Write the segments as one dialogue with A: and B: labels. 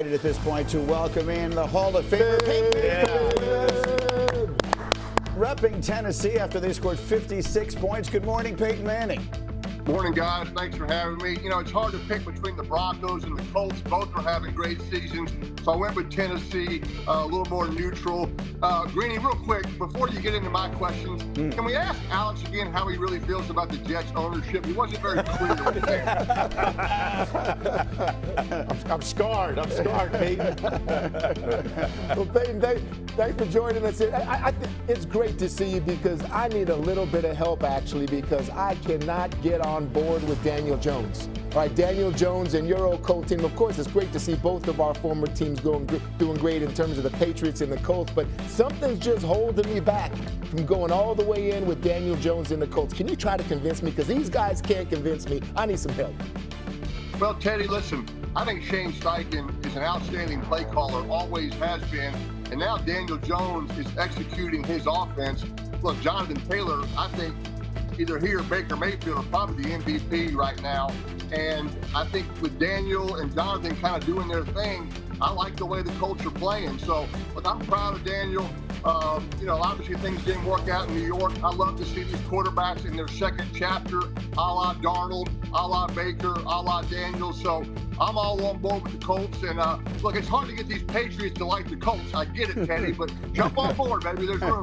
A: At this point to welcome in the Hall of Famer, Peyton, repping Tennessee after they scored 56 points. Good morning, Peyton Manning.
B: Morning, guys. Thanks for having me. You know, it's hard to pick between the Broncos and the Colts. Both are having great seasons. So I went with Tennessee, a little more neutral. Greeny, real quick, before you get into my questions, can we ask Alex again how he really feels about the Jets ownership? He wasn't very clear with that.
C: I'm scarred, Peyton.
D: Well, Peyton, thanks for joining us. I think it's great to see you because I need a little bit of help, actually, because I cannot get on board with Daniel Jones. All right, Daniel Jones and your old Colt team. Of course, it's great to see both of our former teams doing great in terms of the Patriots and the Colts, but something's just holding me back from going all the way in with Daniel Jones and the Colts. Can you try to convince me? Because these guys can't convince me. I need some help.
B: Well, Teddy, listen, I think Shane Steichen is an outstanding play caller, always has been, and now Daniel Jones is executing his offense. Look, Jonathan Taylor, I think either he or Baker Mayfield are probably the MVP right now. And I think with Daniel and Jonathan kind of doing their thing, I like the way the Colts are playing. So, look, I'm proud of Daniel. You know, obviously things didn't work out in New York. I love to see these quarterbacks in their second chapter, a la Darnold, a la Baker, a la Daniel. So I'm all on board with the Colts. And look, it's hard to get these Patriots to like the Colts. I get it, Teddy, but jump on board, baby. There's room.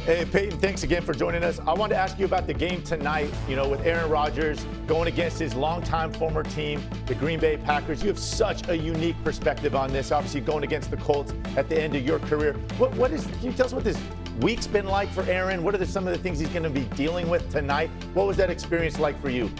C: Hey, Peyton, thanks again for joining us. I wanted to ask you about the game tonight, you know, with Aaron Rodgers going against his longtime former team, the Green Bay Packers. You have such a unique perspective on this, obviously going against the Colts at the end of your career. Can you tell us what this week's been like for Aaron? What are some of the things he's going to be dealing with tonight? What was that experience like for you?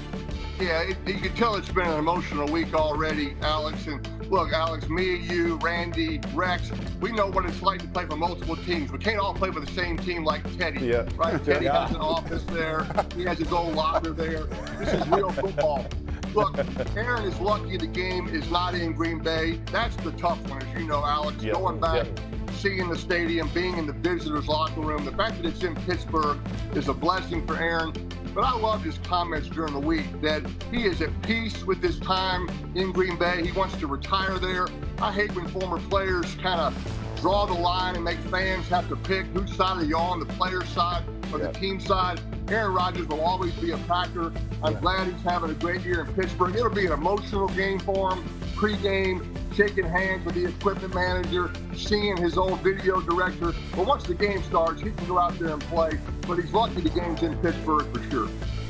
B: Yeah, you can tell it's been an emotional week already, Alex. And look, Alex, me, you, Randy, Rex, we know what it's like to play for multiple teams. We can't all play for the same team like Teddy, right? Teddy has an office there. He has his own locker there. This is real football. Look, Aaron is lucky the game is not in Green Bay. That's the tough one, as you know, Alex. Going back, seeing the stadium, being in the visitors' locker room. The fact that it's in Pittsburgh is a blessing for Aaron. But I loved his comments during the week that he is at peace with his time in Green Bay. He wants to retire there. I hate when former players kind of draw the line and make fans have to pick whose side are you on, the player's side or the team side. Aaron Rodgers will always be a Packer. I'm glad he's having a great year in Pittsburgh. It'll be an emotional game for him, pregame, shaking hands with the equipment manager, seeing his old video director. But once the game starts, he can go out there and play. But he's lucky the game's in Pittsburgh for sure.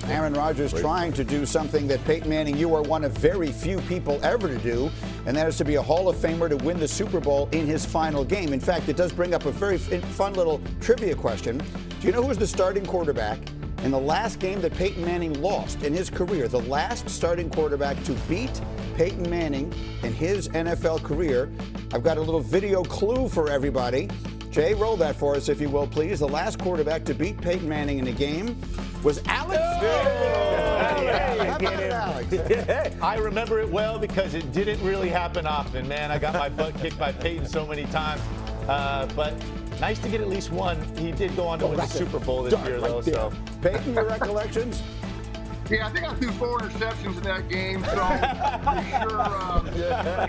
A: Aaron Rodgers trying to do something that, Peyton Manning, you are one of very few people ever to do, and that is to be a Hall of Famer to win the Super Bowl in his final game. In fact, it does bring up a very fun little trivia question. Do you know who was the starting quarterback in the last game that Peyton Manning lost in his career? The last starting quarterback to beat Peyton Manning in his NFL career. I've got a little video clue for everybody. Jay, roll that for us, if you will, please. The last quarterback to beat Peyton Manning in a game was Alex.
C: Alex? I remember it well because it didn't really happen often, man. I got my butt kicked by Peyton so many times. But nice to get at least one. He did go on to win the Super Bowl this year, though. So,
A: Peyton, your recollections?
B: Yeah, I think I threw 4 interceptions in that game, so I'm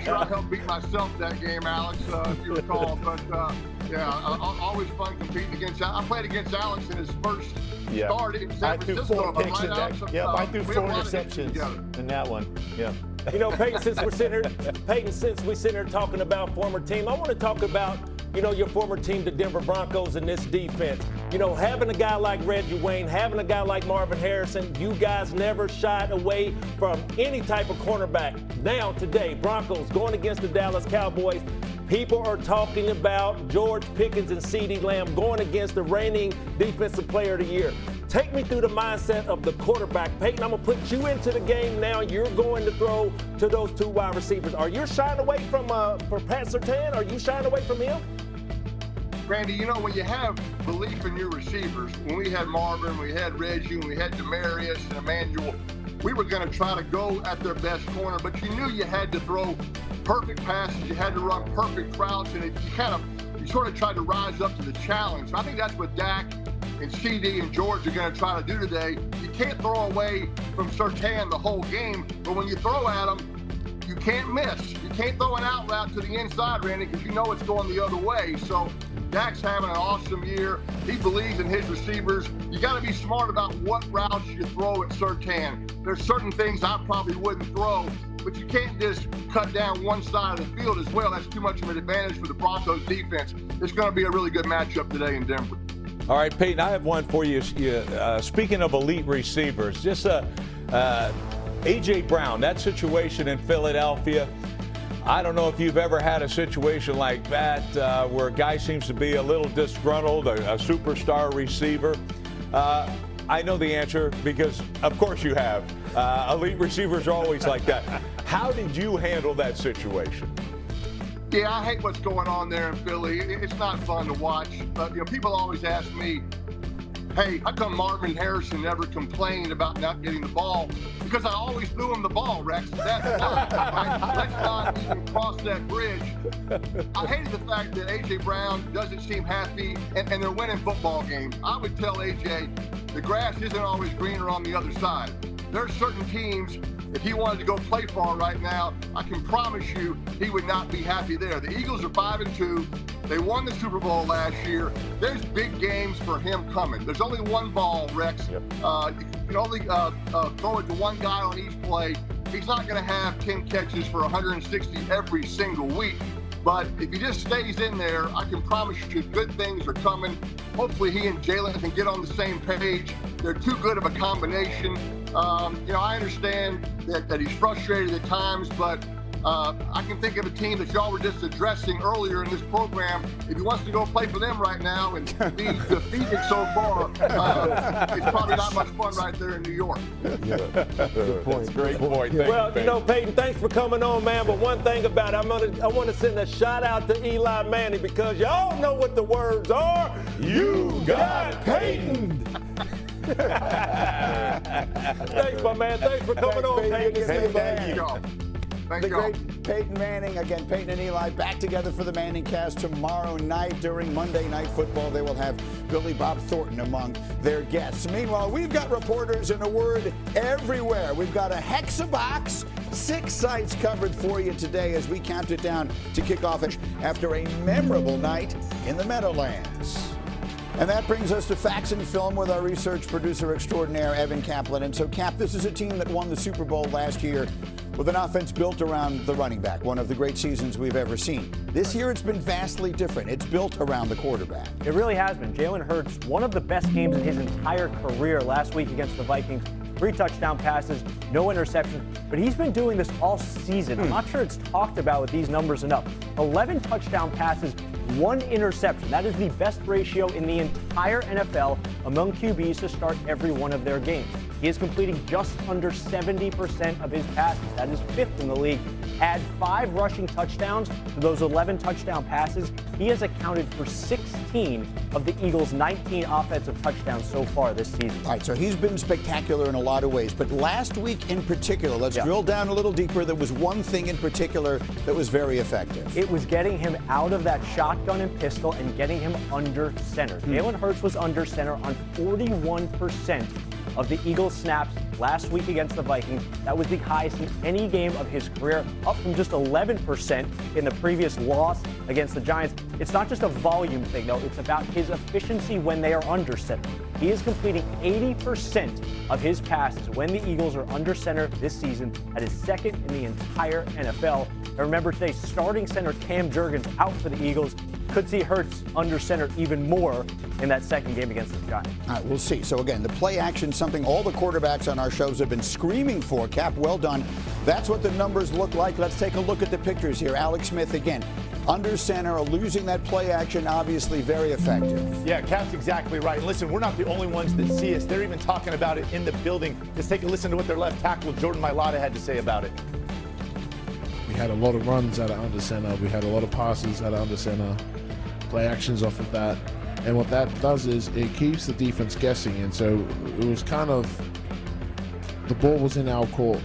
B: sure I helped beat myself that game, Alex, if you recall. But, always fun competing against I played against Alex in his first start in San Francisco.
C: I threw 4 picks in that. I threw 4 interceptions in that one. Yeah.
E: You know, Peyton, since we sit here talking about former team, I want to talk about, you know, your former team, the Denver Broncos, and this defense. You know, having a guy like Reggie Wayne, having a guy like Marvin Harrison, you guys never shied away from any type of cornerback. Now, today, Broncos going against the Dallas Cowboys. People are talking about George Pickens and CeeDee Lamb going against the reigning Defensive Player of the Year. Take me through the mindset of the quarterback. Peyton, I'm going to put you into the game now. You're going to throw to those 2 wide receivers. Are you shying away from Pat Surtain? Are you shying away from him?
B: Randy, you know, when you have belief in your receivers, when we had Marvin, we had Reggie, when we had Demarius and Emmanuel, we were going to try to go at their best corner, but you knew you had to throw perfect passes, you had to run perfect routes, and you sort of tried to rise up to the challenge. So I think that's what Dak and CeeDee and George are going to try to do today. You can't throw away from Surtain the whole game, but when you throw at him, you can't miss. You can't throw an out route to the inside, Randy, because you know it's going the other way. So Dak's having an awesome year. He believes in his receivers. You got to be smart about what routes you throw at Surtain. There's certain things I probably wouldn't throw, but you can't just cut down one side of the field as well. That's too much of an advantage for the Broncos defense. It's going to be a really good matchup today in Denver.
F: All right, Peyton, I have one for you. Speaking of elite receivers, just A.J. Brown, that situation in Philadelphia, I don't know if you've ever had a situation like that where a guy seems to be a little disgruntled, a superstar receiver. I know the answer because, of course, you have. Elite receivers are always like that. How did you handle that situation?
B: Yeah, I hate what's going on there in Philly. It's not fun to watch. People always ask me, hey, how come Marvin Harrison never complained about not getting the ball? Because I always threw him the ball, Rex. That's not, right? Let's not even cross that bridge. I hated the fact that A.J. Brown doesn't seem happy, and they're winning football games. I would tell A.J., the grass isn't always greener on the other side. There are certain teams, if he wanted to go play for right now, I can promise you he would not be happy there. The Eagles are 5-2. They won the Super Bowl last year. There's big games for him coming. There's only one ball, Rex. Yep. You can only throw it to one guy on each play. He's not going to have 10 catches for 160 every single week. But if he just stays in there, I can promise you good things are coming. Hopefully he and Jalen can get on the same page. They're too good of a combination. I understand that he's frustrated at times, but I can think of a team that y'all were just addressing earlier in this program. If he wants to go play for them right now and be defeated so far, it's probably not much fun right there in New York.
D: Yeah. Good point.
F: Great point.
E: Peyton, thanks for coming on, man. But one thing about it, I want to send a shout out to Eli Manning because y'all know what the words are.
F: You got Peyton.
E: Thanks, my man. Thanks for coming on, Peyton.
B: Thank you.
A: The great Peyton Manning. Again, Peyton and Eli back together for the Manning cast tomorrow night during Monday Night Football. They will have Billy Bob Thornton among their guests. Meanwhile, we've got reporters in a word everywhere. We've got a hexabox, 6 sites covered for you today as we count it down to kick off after a memorable night in the Meadowlands. And that brings us to Facts and Film with our research producer extraordinaire, Evan Kaplan. And so, Cap, this is a team that won the Super Bowl last year with an offense built around the running back, one of the great seasons we've ever seen. This year, it's been vastly different. It's built around the quarterback.
G: It really has been. Jalen Hurts, one of the best games in his entire career last week against the Vikings. 3 touchdown passes, no interception, but he's been doing this all season. I'm not sure it's talked about with these numbers enough. 11 touchdown passes, 1 interception. That is the best ratio in the entire NFL among QBs to start every one of their games. He is completing just under 70% of his passes. That is 5th in the league. Add 5 rushing touchdowns to those 11 touchdown passes. He has accounted for 16 of the Eagles' 19 offensive touchdowns so far this season.
A: All right, so he's been spectacular in a lot of ways. But last week in particular, let's drill down a little deeper. There was one thing in particular that was very effective.
G: It was getting him out of that shotgun and pistol and getting him under center. Jalen Hurts was under center on 41% of the Eagles' snaps last week against the Vikings. That was the highest in any game of his career, up from just 11% in the previous loss against the Giants. It's not just a volume thing, though. It's about his efficiency when they are under center. He is completing 80% of his passes when the Eagles are under center this season. That is 2nd in the entire NFL. And remember today, starting center Cam Jurgens out for the Eagles. Could see Hurts under center even more in that second game against the Giants.
A: All right, we'll see. So again, the play action, something all the quarterbacks on our shows have been screaming for. Cap, well done. That's what the numbers look like. Let's take a look at the pictures here. Alex Smith again, under center, losing that play action, obviously very effective.
C: Yeah, Cap's exactly right. And listen, we're not the only ones that see us. They're even talking about it in the building. Just take a listen to what their left tackle, Jordan Mailata, had to say about it.
H: We had a lot of runs out of under center. We had a lot of passes out of under center. Play actions off of that. And what that does is it keeps the defense guessing. And so it was kind of, the ball was in our court.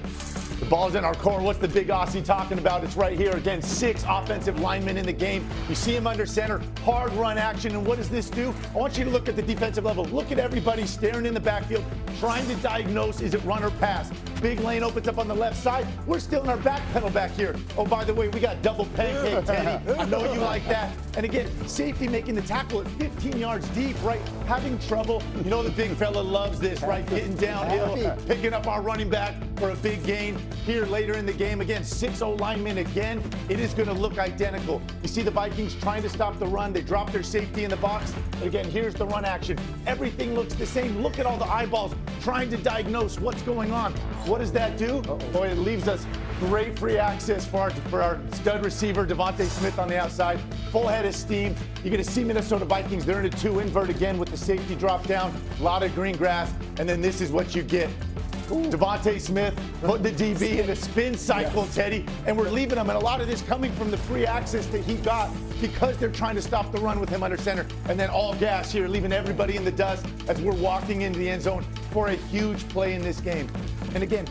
C: The ball's in our court. What's the big Aussie talking about? It's right here. Again, 6 offensive linemen in the game. You see him under center, hard run action. And what does this do? I want you to look at the defensive level. Look at everybody staring in the backfield, trying to diagnose, is it run or pass? Big lane opens up on the left side. We're still in our back pedal back here. Oh, by the way, we got double pancake, Teddy. I know you like that. And again, safety making the tackle at 15 yards deep, right? Having trouble. You know the big fella loves this, right? Getting downhill, picking up our running back for a big gain. Here later in the game, again, 6-0 linemen again. It is going to look identical. You see the Vikings trying to stop the run. They drop their safety in the box. But again, here's the run action. Everything looks the same. Look at all the eyeballs trying to diagnose what's going on. What does that do? Boy, it leaves us great free access for our stud receiver, Devontae Smith on the outside. Full head of steam. You're going to see Minnesota Vikings. They're in a 2 invert again with the safety drop down. A lot of green grass. And then this is what you get. Devontae Smith put the DB in a spin cycle, Teddy, and we're leaving him. And a lot of this coming from the free access that he got because they're trying to stop the run with him under center. And then all gas here, leaving everybody in the dust as we're walking into the end zone for a huge play in this game. And again,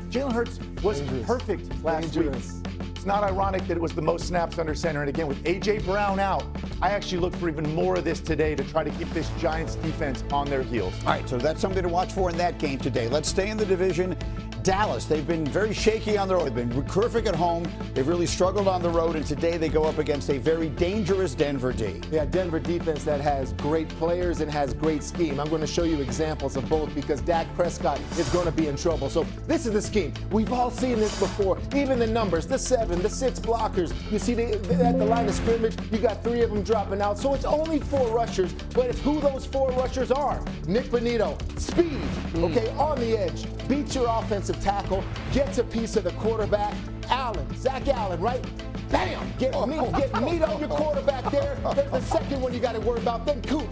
C: Jalen Hurts was perfect last week. It's not ironic that it was the most snaps under center. And again, with A.J. Brown out, I actually look for even more of this today to try to keep this Giants defense on their heels.
A: All right, so that's something to watch for in that game today. Let's stay in the division. Dallas, they've been very shaky on the road. They've been terrific at home. They've really struggled on the road, and today they go up against a very dangerous Denver D.
D: Yeah, Denver defense that has great players and has great scheme. I'm going to show you examples of both because Dak Prescott is going to be in trouble. So this is the scheme. We've all seen this before. Even the numbers, the 7, the 6 blockers. You see at the line of scrimmage, you got 3 of them dropping out. So it's only 4 rushers, but it's who those 4 rushers are. Nick Bonito, speed, okay, on the edge, beats your offensive tackle, gets a piece of the quarterback. Zach Allen, right? Bam! Get meat on your quarterback there. There's the second one you got to worry about. Then Coop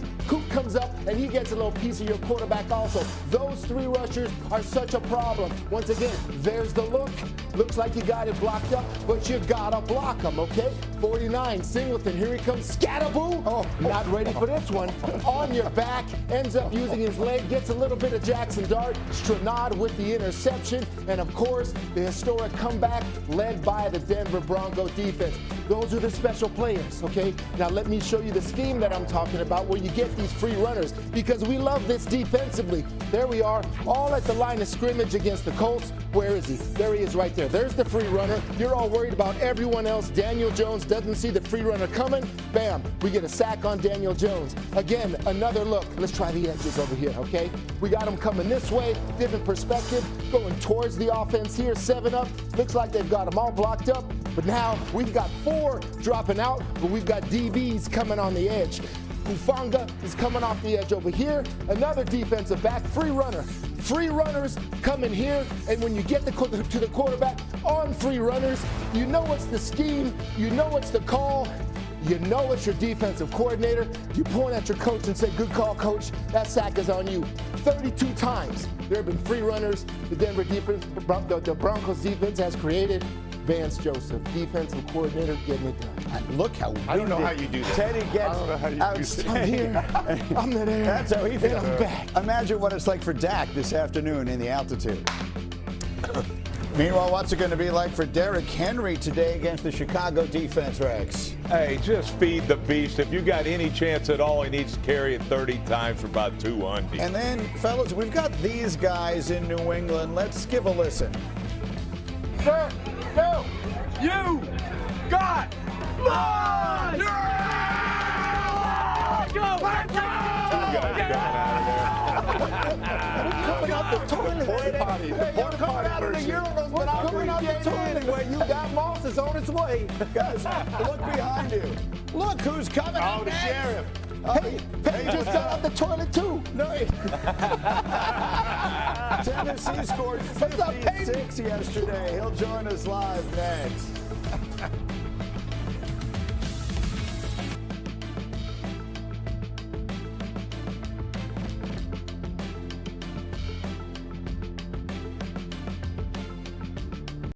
D: comes up and he gets a little piece of your quarterback also. Those 3 rushers are such a problem. Once again, there's the look. Looks like you got it blocked up, but you gotta block them, okay? 49, Singleton, here he comes, Scatterboo. Not ready for this one. On your back, ends up using his leg, gets a little bit of Jaxson dart. Stranad with the interception, and of course, the historic comeback led by the Denver Broncos defense. Those are the special players, okay? Now let me show you the scheme that I'm talking about where you get these free runners because we love this defensively. There we are, all at the line of scrimmage against the Colts. Where is he? There he is right there. There's the free runner. You're all worried about everyone else. Daniel Jones doesn't see the free runner coming. Bam, we get a sack on Daniel Jones. Again, another look. Let's try the edges over here, okay? We got him coming this way, different perspective, going towards the offense here, 7 up. Looks like they've got them all blocked up. But now we've got 4 dropping out, but we've got DBs coming on the edge. Hufanga is coming off the edge over here. Another defensive back, free runner. Free runners coming here, and when you get to the quarterback on free runners, you know it's the scheme, you know it's the call, you know it's your defensive coordinator. You point at your coach and say, good call, coach. That sack is on you. 32 times there have been free runners the Denver defense, the Broncos defense has created. Vance Joseph, defensive coordinator, getting it done.
A: Look how
C: I don't know how you do that.
A: Teddy gets
D: I'm here. I'm there.
A: That's how he feels.
D: I'm back.
A: Imagine what it's like for Dak this afternoon in the altitude. Meanwhile, what's it going to be like for Derrick Henry today against the Chicago defense, Rex?
F: Hey, just feed the beast. If you got any chance at all, he needs to carry it 30 times for about 200.
A: And then, fellas, we've got these guys in New England. Let's give a listen.
I: Sir, no, you got mine! Go!
D: Coming out the toilet.
A: We're coming out of the urinals, but I'm coming out the toilet where you got Moss is on its way. Guys, look behind you. Look who's coming out
C: the
A: next.
C: sheriff.
D: Hey, just got out the toilet too.
A: No, Tennessee scored 56 yesterday. He'll join us live next.